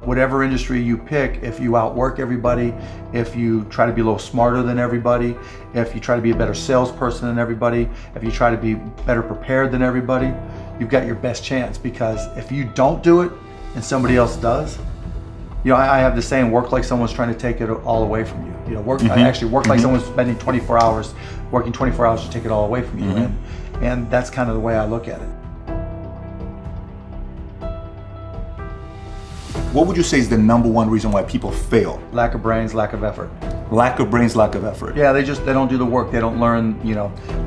Whatever industry you pick, if you outwork everybody, if you try to be a little smarter than everybody, if you try to be a better salesperson than everybody, if you try to be better prepared than everybody, you've got your best chance. Because if you don't do it and somebody else does, I have the saying, work like someone's trying to take it all away from you. I actually work like someone's spending 24 hours, working 24 hours to take it all away from you. And that's kind of the way I look at it. What would you say is the number one reason why people fail? Lack of brains, lack of effort. Lack of brains, lack of effort. Yeah, they don't do the work. They don't learn,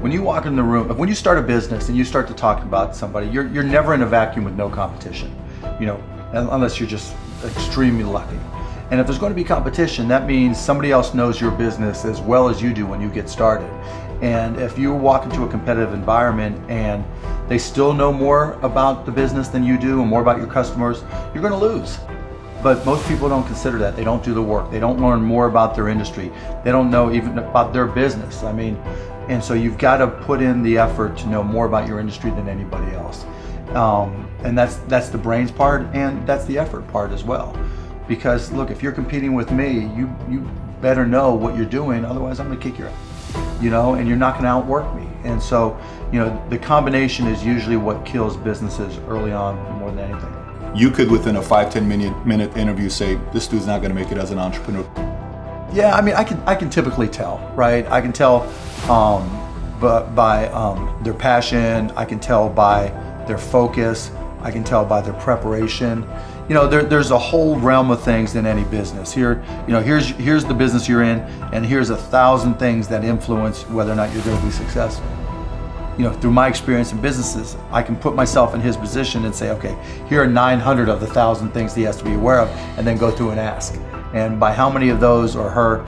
when you walk in the room, when you start a business and you start to talk about somebody, you're never in a vacuum with no competition, unless you're just extremely lucky. And if there's going to be competition, that means somebody else knows your business as well as you do when you get started. And if you walk into a competitive environment and they still know more about the business than you do and more about your customers, you're going to lose. But most people don't consider that. They don't do the work. They don't learn more about their industry. They don't know even about their business. And so you've got to put in the effort to know more about your industry than anybody else. And that's the brains part, and that's the effort part as well. Because look, if you're competing with me, you better know what you're doing, otherwise I'm gonna kick your ass, and you're not gonna outwork me. And so, the combination is usually what kills businesses early on more than anything. You could, within a 5-10 minute interview, say, this dude's not gonna make it as an entrepreneur. Yeah, I can typically tell, right? I can tell by their passion, I can tell by their focus, I can tell by their preparation. There's a whole realm of things in any business. Here's the business you're in, and here's 1,000 things that influence whether or not you're going to be successful. Through my experience in businesses, I can put myself in his position and say, okay, here are 900 of the 1,000 things he has to be aware of, and then go through and ask. And by how many of those or her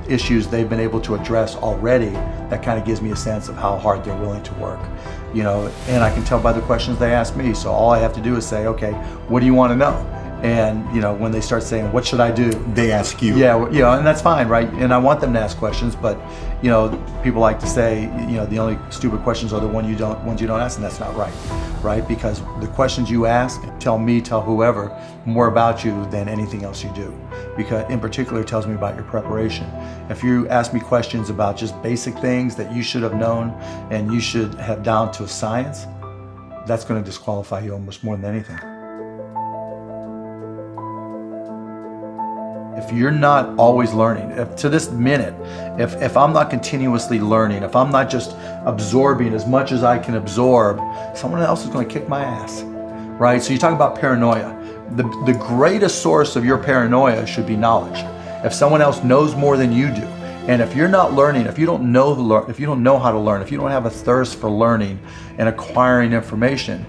issues they've been able to address already, that kind of gives me a sense of how hard they're willing to work. And I can tell by the questions they ask me. So all I have to do is say, okay, what do you want to know? And when they start saying, what should I do? They ask you. Yeah, and that's fine, right? And I want them to ask questions, but people like to say, the only stupid questions are the ones you don't ask, and that's not right? Because the questions you ask tell whoever more about you than anything else you do. Because in particular, it tells me about your preparation. If you ask me questions about just basic things that you should have known and you should have down to a science, that's going to disqualify you almost more than anything. If you're not always learning, to this minute, if I'm not continuously learning, if I'm not just absorbing as much as I can absorb, someone else is going to kick my ass, right? So you talk about paranoia. The greatest source of your paranoia should be knowledge. If someone else knows more than you do, and if you're not learning, if you don't know how to learn, if you don't have a thirst for learning and acquiring information,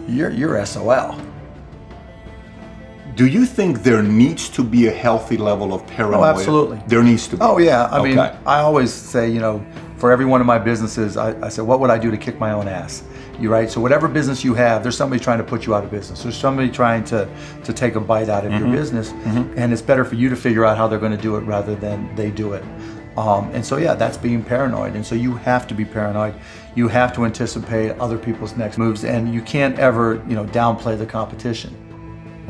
you're SOL. Do you think there needs to be a healthy level of paranoia? Oh, absolutely. There needs to be. Oh, yeah. I mean, I always say, for every one of my businesses, I said, what would I do to kick my own ass? Right? So whatever business you have, there's somebody trying to put you out of business. There's somebody trying to take a bite out of your business. And it's better for you to figure out how they're going to do it rather than they do it. And so, yeah, that's being paranoid. And so you have to be paranoid. You have to anticipate other people's next moves, and you can't ever, downplay the competition.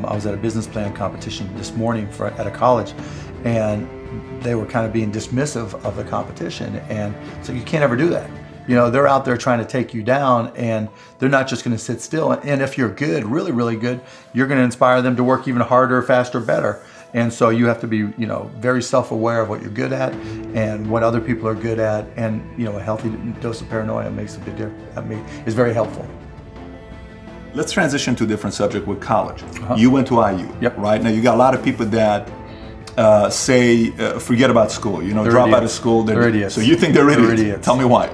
I was at a business plan competition this morning at a college, and they were kind of being dismissive of the competition. And so you can't ever do that. They're out there trying to take you down, and they're not just going to sit still. And if you're good, really, really good, you're going to inspire them to work even harder, faster, better. And so you have to be, very self-aware of what you're good at and what other people are good at. And, a healthy dose of paranoia makes a big difference. Is very helpful. Let's transition to a different subject with college. You went to IU, Yep. right? Now you got a lot of people that say, forget about school, drop out of school. They're idiots. So you think they're idiots? Tell me why.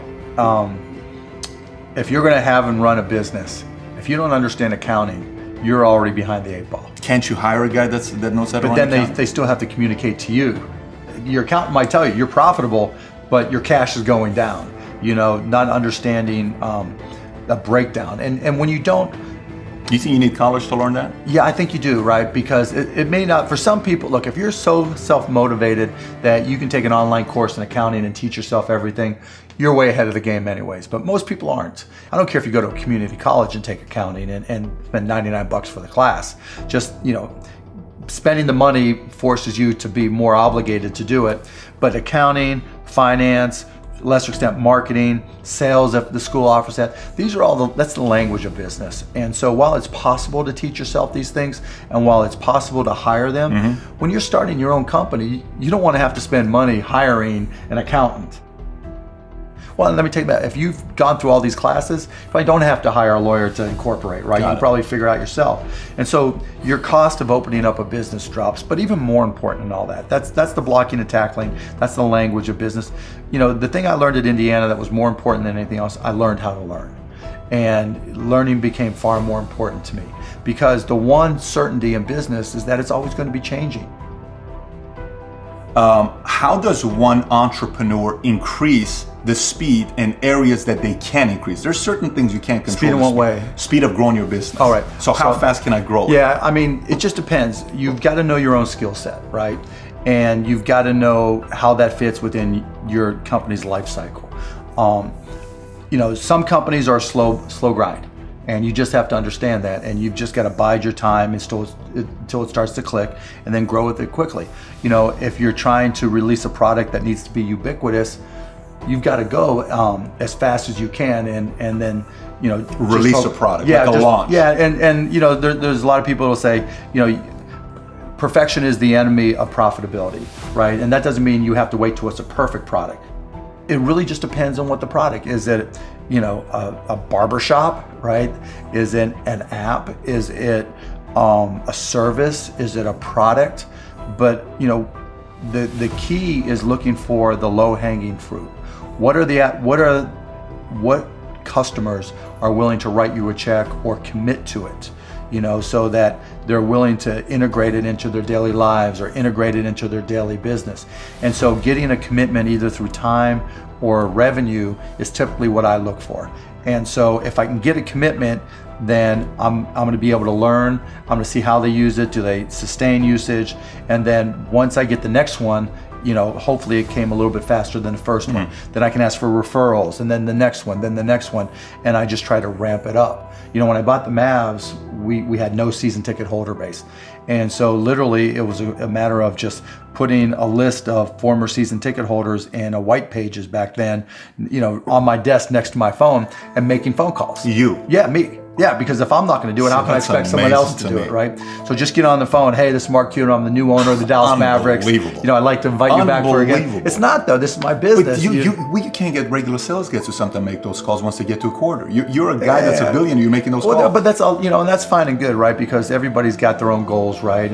If you're going to have and run a business, if you don't understand accounting, you're already behind the 8 ball. Can't you hire a guy that knows how to run But then accounting? they still have to communicate to you. Your accountant might tell you you're profitable, but your cash is going down. Not understanding a breakdown. And when you don't, Do you think you need college to learn that? yeah, I think you do, right? Because it may not, for some people, look, if you're so self-motivated that you can take an online course in accounting and teach yourself everything, you're way ahead of the game anyways. But most people aren't. I don't care if you go to a community college and take accounting and spend $99 for the class. Just, spending the money forces you to be more obligated to do it. But accounting, finance, lesser extent marketing, sales if the school offers that, these are all that's the language of business. And so while it's possible to teach yourself these things, and while it's possible to hire them, when you're starting your own company, you don't want to have to spend money hiring an accountant. Well, let me tell you that if you've gone through all these classes, you probably don't have to hire a lawyer to incorporate, right? You can probably figure out yourself. And so your cost of opening up a business drops, but even more important than all that, that's the blocking and tackling, that's the language of business. You know, the thing I learned at Indiana that was more important than anything else, I learned how to learn. And learning became far more important to me, because the one certainty in business is that it's always going to be changing. How does one entrepreneur increase the speed in areas that they can increase? There's certain things you can't control. Speed in what way? Speed of growing your business. All right. So how fast can I grow it? Yeah, I mean, it just depends. You've got to know your own skill set, right? And you've got to know how that fits within your company's life cycle. You know, some companies are slow grind, and you just have to understand that, and you've just got to bide your time until it starts to click, and then grow with it quickly. You know, if you're trying to release a product that needs to be ubiquitous, you've got to go as fast as you can, and then, you know, release a product, yeah, like a launch. Yeah, and you know, there's a lot of people who will say, you know, perfection is the enemy of profitability, right? And that doesn't mean you have to wait till it's a perfect product. It really just depends on what the product is. It, you know, a barbershop, right? Is it an app? Is it a service? Is it a product? But, you know, the key is looking for the low-hanging fruit. What customers are willing to write you a check or commit to it, you know, so that they're willing to integrate it into their daily lives or integrate it into their daily business. And so getting a commitment either through time or revenue is typically what I look for. And so if I can get a commitment, then I'm going to be able to learn. I'm going to see how they use it. Do they sustain usage? And then once I get the next one, you know, hopefully it came a little bit faster than the first one. Then I can ask for referrals, and then the next one, then the next one, and I just try to ramp it up. You know, when I bought the Mavs, we had no season ticket holder base. And so literally it was a matter of just putting a list of former season ticket holders in a white pages back then, you know, on my desk next to my phone, and making phone calls. You? Yeah, me. Yeah, because if I'm not going to do it, how can I expect someone else to do it, right? So just get on the phone. Hey, this is Mark Cuban. I'm the new owner of the Dallas Mavericks. You know, I'd like to invite you back for again. It's not, though. This is my business. But you can't get regular sales guys or something to make those calls once they get to a quarter. You're a guy that's a billionaire. You're making those calls. But that's all, you know, and that's fine and good, right? Because everybody's got their own goals, right?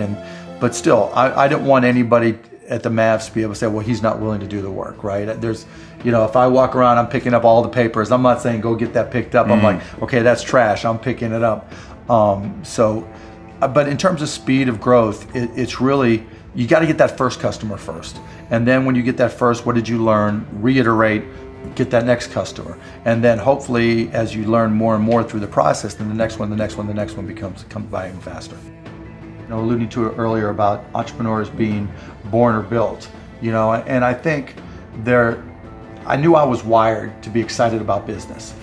But still, I don't want anybody at the Mavs to be able to say, well, he's not willing to do the work, right? There's, you know, if I walk around, I'm picking up all the papers. I'm not saying go get that picked up. I'm like, okay, that's trash. I'm picking it up. But in terms of speed of growth, it's really, you got to get that first customer first. And then when you get that first, what did you learn? Reiterate, get that next customer. And then hopefully as you learn more and more through the process, then the next one comes by even faster. You know, alluding to it earlier about entrepreneurs being born or built, you know, and I think I knew I was wired to be excited about business.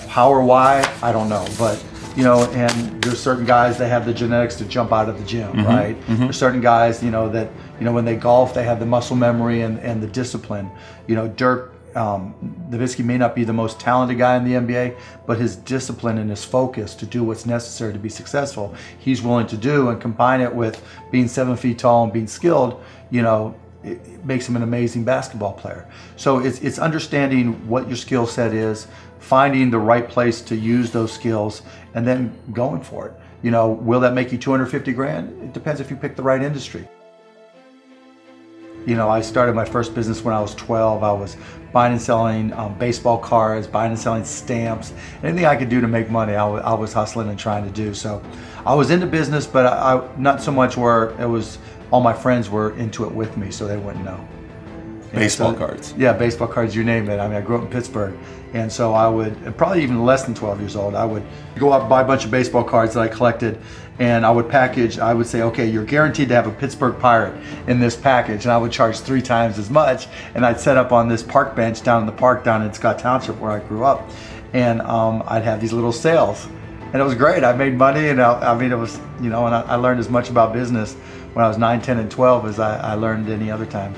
How or why, I don't know, but you know, and there's certain guys that have the genetics to jump out of the gym, right? There's certain guys, you know, that, you know, when they golf, they have the muscle memory and the discipline. You know, Dirk Nowitzki may not be the most talented guy in the NBA, but his discipline and his focus to do what's necessary to be successful, he's willing to do, and combine it with being 7 feet tall and being skilled, you know, it makes him an amazing basketball player. So it's understanding what your skill set is, finding the right place to use those skills, and then going for it. You know, will that make you 250 grand? It depends if you pick the right industry. You know, I started my first business when I was 12. I was buying and selling baseball cards, buying and selling stamps. Anything I could do to make money, I was hustling and trying to do. So I was into business, but I not so much where it was, all my friends were into it with me, so they wouldn't know. Baseball cards. Yeah, baseball cards, you name it. I mean, I grew up in Pittsburgh. And so I would, probably even less than 12 years old, I would go out and buy a bunch of baseball cards that I collected, and I would package, I would say, okay, you're guaranteed to have a Pittsburgh Pirate in this package, and I would charge 3 times as much, and I'd set up on this park bench down in the park down in Scott Township where I grew up, and I'd have these little sales, and it was great. I made money, and I mean, it was, you know, and I learned as much about business when I was 9, 10, and 12 as I learned any other time.